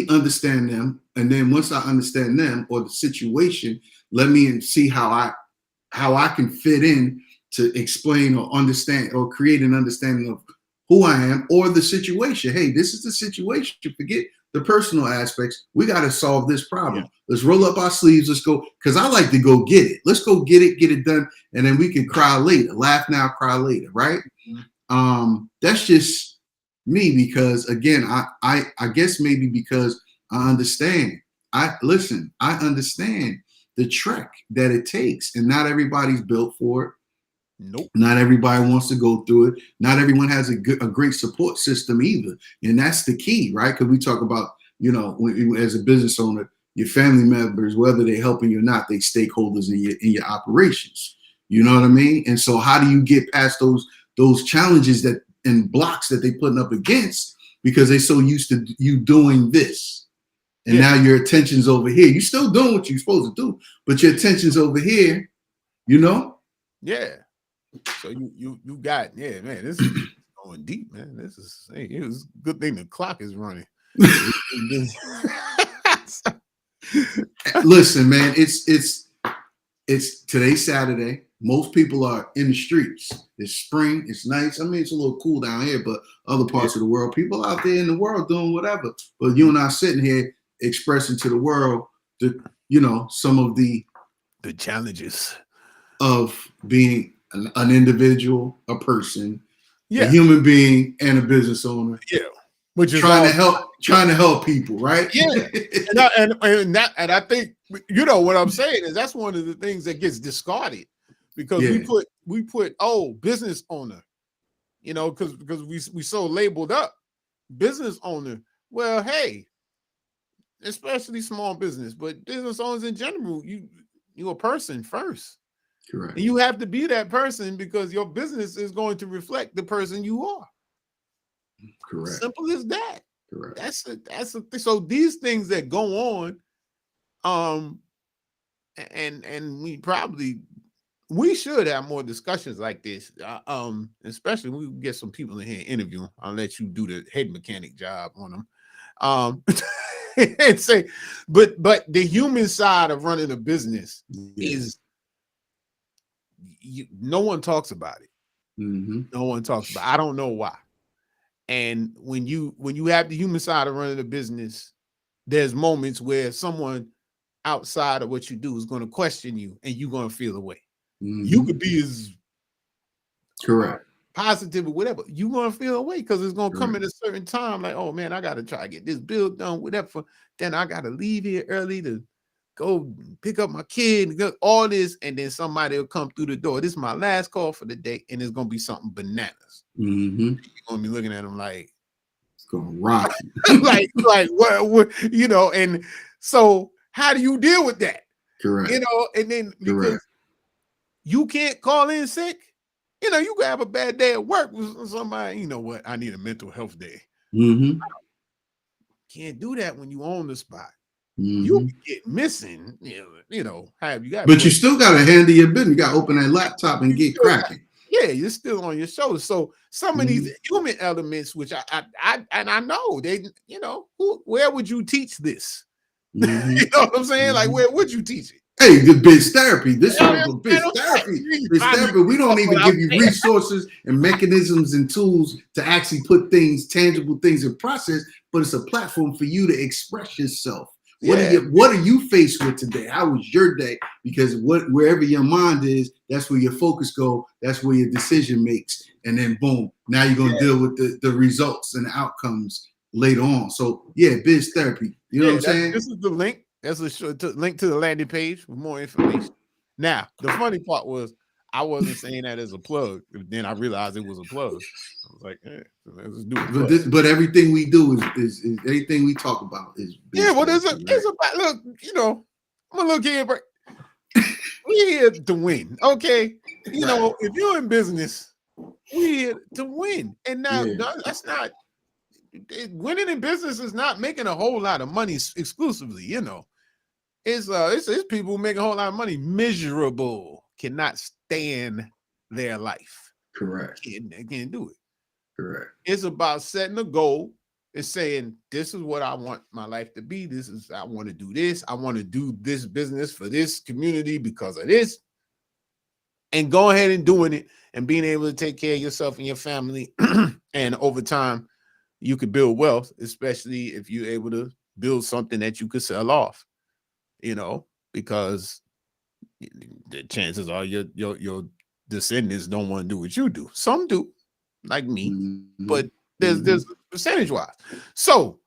understand them, and then once I understand them or the situation, let me see how I can fit in to explain or understand or create an understanding of who I am or the situation. Hey, this is the situation. Forget the personal aspects. We got to solve this problem. Yeah. Let's roll up our sleeves. Let's go. Because I like to go get it. Let's go get it done. And then we can cry later. Laugh now, cry later. Right? That's just me, because again, I guess maybe because I understand. I understand the trek that it takes, and not everybody's built for it. Nope. Not everybody wants to go through it. Not everyone has a great support system either, and that's the key, right? Because we talk about, as a business owner, your family members, whether they're helping you or not, they stakeholders in your operations. You know what I mean? And so, how do you get past those challenges that and blocks that they putting up against, because they're so used to you doing this, and now your attention's over here. You're still doing what you're supposed to do, but your attention's over here. Yeah. So you got, man, this is going deep, man. This is, it was a good thing the clock is running. Listen, man, it's today's Saturday. Most people are in the streets. It's spring. It's nice. I mean, it's a little cool down here, but other parts of the world, people out there in the world doing whatever. But you and I sitting here expressing to the world some of the challenges of being an individual, a person, a human being, and a business owner. Yeah. Which is trying to help people, right? Yeah. and I think, what I'm saying is that's one of the things that gets discarded, because we put business owner, because we so labeled up business owner. Well, hey, especially small business, but business owners in general, you're a person first. Correct. And you have to be that person, because your business is going to reflect the person you are. Correct. Simple as that. Correct. So these things that go on, and we should have more discussions like this. Especially when we get some people in here interviewing. I'll let you do the head mechanic job on them. And say, but the human side of running a business is no one talks about it. Mm-hmm. No one talks about it. I don't know why. And when you have the human side of running a business, there's moments where someone outside of what you do is going to question you, and you're going to feel away. Mm-hmm. You could be as correct, positive or whatever. You're going to feel away, because it's going to come at a certain time. Like, oh man, I got to try to get this bill done, whatever. Then I got to leave here early to go pick up my kid and all this. And then somebody will come through the door. This is my last call for the day. And it's going to be something bananas. Mm-hmm. You're going to be looking at them like, it's going to rock. like what, and so how do you deal with that? Correct. And then because you can't call in sick, you can have a bad day at work with somebody, what, I need a mental health day. Mm-hmm. Can't do that when you own the spot. Mm-hmm. You get missing, have you got, but you still got to handle your business. You got to open that laptop and get cracking. You're still on your shoulders. So some of these human elements, which I know they, where would you teach this? Mm-hmm. You know what I'm saying? Like, where would you teach it? Hey, the biz therapy. This is biz therapy. Biz therapy. We don't even give you resources and mechanisms and tools to actually put things, tangible things in process, but it's a platform for you to express yourself. What are you faced with today? How was your day? Because wherever your mind is, that's where your focus go. That's where your decision makes. And then boom, now you're going to deal with the results and the outcomes later on. So biz therapy. You know what I'm saying? This is the link. That's a link to the landing page with more information. Now, the funny part was I wasn't saying that as a plug. Then I realized it was a plug. I was like, let's do it. But everything we do is anything we talk about is it's about, look, I'm gonna look here, but we're here to win. Okay. If you're in business, we're here to win. And now that's not winning in business is not making a whole lot of money exclusively, It's people who make a whole lot of money, miserable, cannot stand their life. Correct. Can't do it. Correct. It's about setting a goal and saying, this is what I want my life to be. I want to do this. I want to do this business for this community because of this. and go ahead and doing it and being able to take care of yourself and your family. And over time, you could build wealth, especially if you're able to build something that you could sell off, because the chances are your descendants don't want to do what you do. Some do, like me, but there's percentage wise. So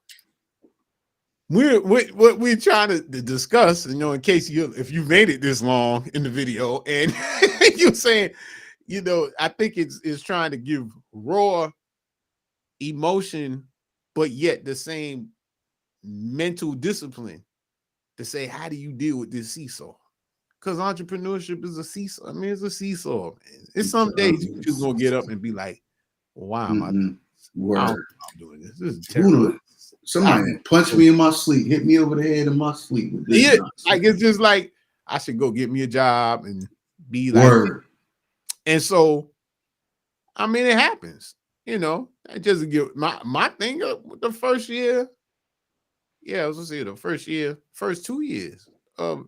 what we're trying to discuss, in case if you made it this long in the video and you're saying, I think it's trying to give raw emotion, but yet the same mental discipline to say, how do you deal with this seesaw? Because entrepreneurship is a seesaw. I mean, it's a seesaw. It's some days you're just gonna get up and be like, why am I doing this? I'm doing this. This is terrible. Somebody punch me in my sleep, hit me over the head in my sleep with this. Yeah, like it's just like I should go get me a job and be like. Word. And so, I mean, it happens. I just give my thing the first year. Yeah, I was gonna say the first 2 years of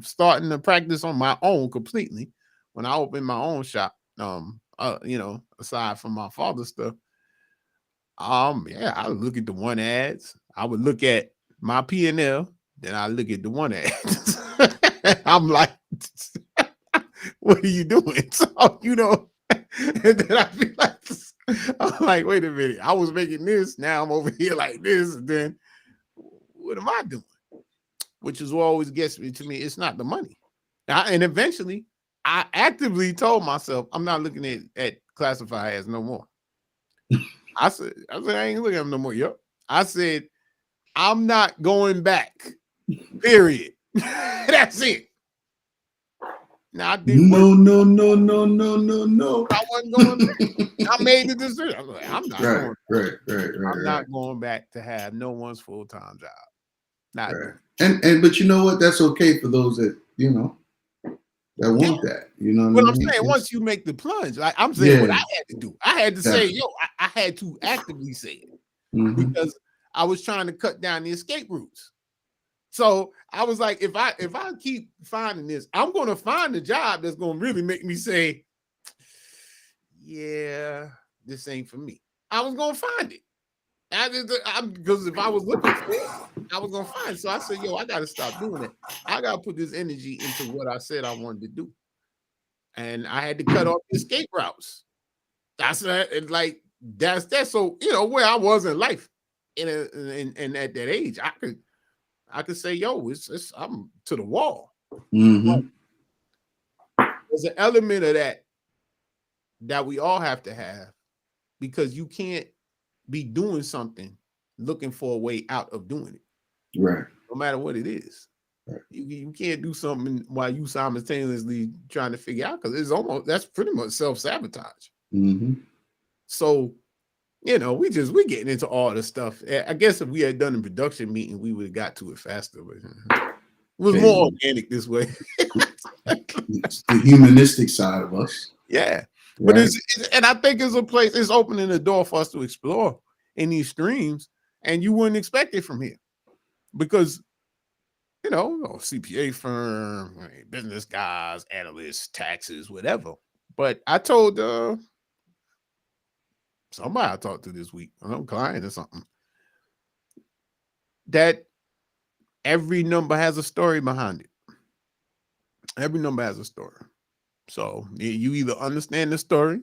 starting to practice on my own completely when I opened my own shop. Aside from my father's stuff. Yeah, I would look at the one ads. I would look at my P&L, then I look at the one ads. I'm like, what are you doing? So, and then I be like, I'm like, wait a minute, I was making this, now I'm over here like this, and then what am I doing? Which is what always gets me to me. It's not the money. And eventually, I actively told myself, I'm not looking at classified as no more. I said, I ain't looking at them no more. Yep. I said, I'm not going back. Period. That's it. Now I did no. I wasn't going back. I made the decision. I'm like, I'm not going back. Right. I'm not going back to have no one's full-time job. Not right. But you know what? That's okay for those that that want that. You know what I mean? I'm saying, once you make the plunge, like I'm saying, what I had to do, I had to say, I had to actively say it because I was trying to cut down the escape routes. So I was like, if I keep finding this, I'm going to find a job that's going to really make me say, yeah, this ain't for me. I was going to find it. Because if I was looking for it, I was going to find it. So I said, I got to stop doing it. I got to put this energy into what I said I wanted to do. And I had to cut off the escape routes. That's so where I was in life, and at that age, I could say, I'm to the wall. There's an element of that we all have to have, because you can't be doing something looking for a way out of doing it. Right. No matter what it is. Right. You can't do something while you simultaneously trying to figure out, because that's pretty much self-sabotage. So, we're getting into all the stuff. I guess if we had done a production meeting, we would have got to it faster, but it was more organic this way. It's the humanistic side of us. Yeah. Right. But and I think it's a place, it's opening the door for us to explore in these streams, and you wouldn't expect it from here. Because CPA firm, business guys, analysts, taxes, whatever. But I told somebody I talked to this week, a client or something, that every number has a story behind it. Every number has a story. So you either understand the story.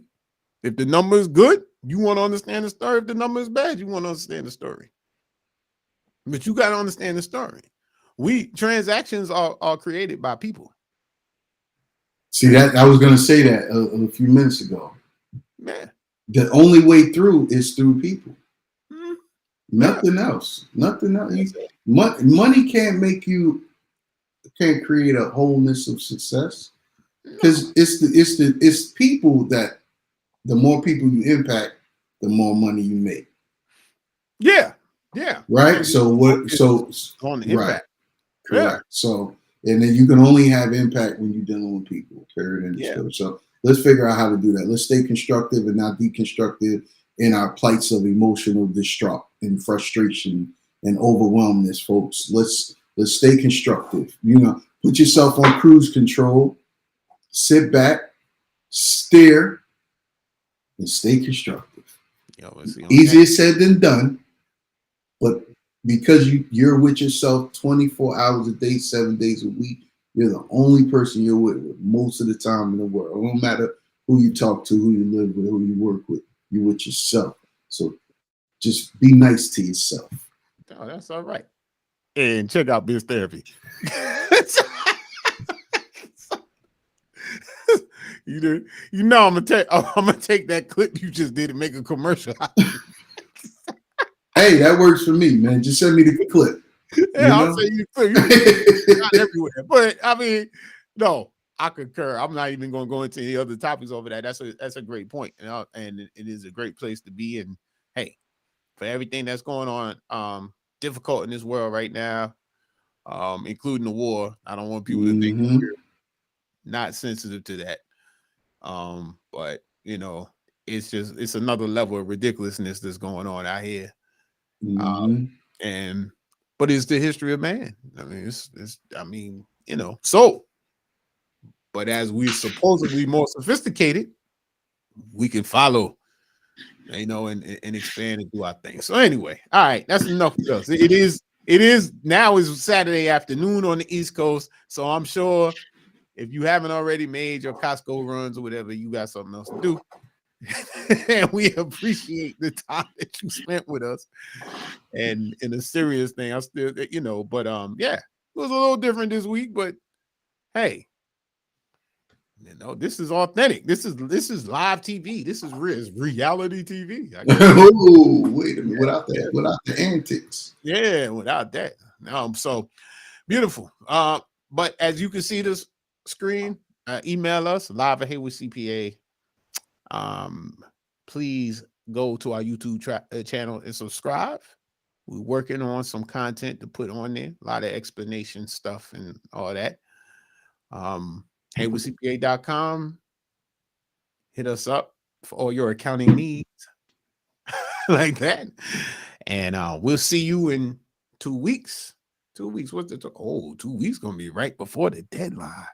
If the number is good, you want to understand the story. If the number is bad, you want to understand the story. But you got to understand the story. Transactions are created by people. See, that I was going to say that a few minutes ago. Man, the only way through is through people. Nothing else. Nothing else. Money can't create a wholeness of success, because it's people that the more people you impact, the more money you make. Yeah. Right. So on the impact. Right. Correct. Yeah. So, and then you can only have impact when you're dealing with people. Period. Understood. Yeah. So let's figure out how to do that. Let's stay constructive and not deconstructive in our plights of emotional distraught and frustration and overwhelmness, folks. Let's stay constructive. Put yourself on cruise control. Sit back. steer, and stay constructive. Let's see Easier said than done, but because you're with yourself 24 hours a day, 7 days a week, you're the only person you're with most of the time in the world. No matter who you talk to, who you live with, who you work with, you're with yourself. So just be nice to yourself. Oh, that's all right. And check out Biz Therapy. You know I'm gonna take that clip you just did and make a commercial. Hey, that works for me, man. Just send me the clip. Yeah, I'll say you the clip. Not everywhere, but I mean, no, I concur. I'm not even going to go into any other topics over that. That's a great point, and it is a great place to be. And hey, for everything that's going on, difficult in this world right now, including the war. I don't want people to think we're not sensitive to that. But it's another level of ridiculousness that's going on out here. But it's the history of man. I mean, so, but as we're supposedly more sophisticated, we can follow, and expand and do our thing. So anyway, all right, that's enough for us. It is now is Saturday afternoon on the East Coast. So I'm sure if you haven't already made your Costco runs or whatever, you got something else to do. And we appreciate the time that you spent with us. And in a serious thing, I still, but yeah, it was a little different this week. But hey, this is authentic. This is live TV. This is real. It's reality TV. Oh, wait a minute! Without the antics. Yeah, without that. So beautiful. But as you can see this screen, email us live at Haywood CPA. Please go to our YouTube channel and subscribe. We're working on some content to put on there, a lot of explanation stuff and all that. HaywoodCPA.com. Hit us up for all your accounting needs like that. And we'll see you in 2 weeks. 2 weeks. What's the 2 weeks gonna be right before the deadline.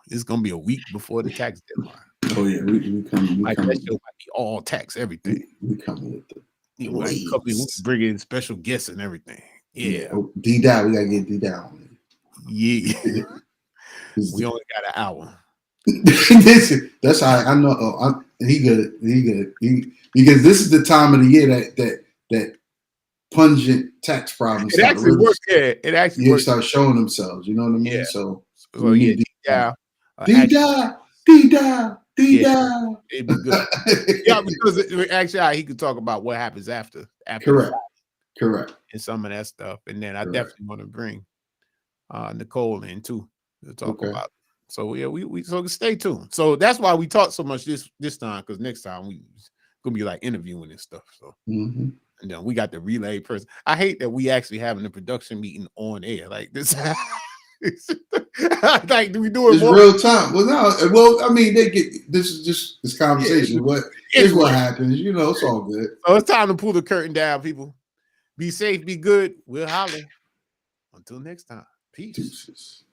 It's gonna be a week before the tax deadline. Oh yeah, we coming. That show might be all tax everything. We coming with the we bring in special guests and everything. Yeah. D down. We gotta get D down. Yeah. We only got an hour. That's how I know. He good. Because this is the time of the year that pungent tax problems. It actually works. Yeah, it actually works. Start showing themselves. You know what I mean? Yeah. So yeah. D down. It'd be good. Yeah, because actually he could talk about what happens after. Correct. And some of that stuff. And then I definitely want to bring Nicole in too to talk about it. So yeah, we so stay tuned. So that's why we talk so much this time, because next time we gonna be like interviewing and stuff. So and then we got the relay person. I hate that we actually having a production meeting on air like this. Like, do we do it more? Real time? Well, no. Well, I mean, they get this is just this conversation. What happens? It's all good. So it's time to pull the curtain down, people. Be safe, be good. We'll holler. Until next time. Peace. Deuces.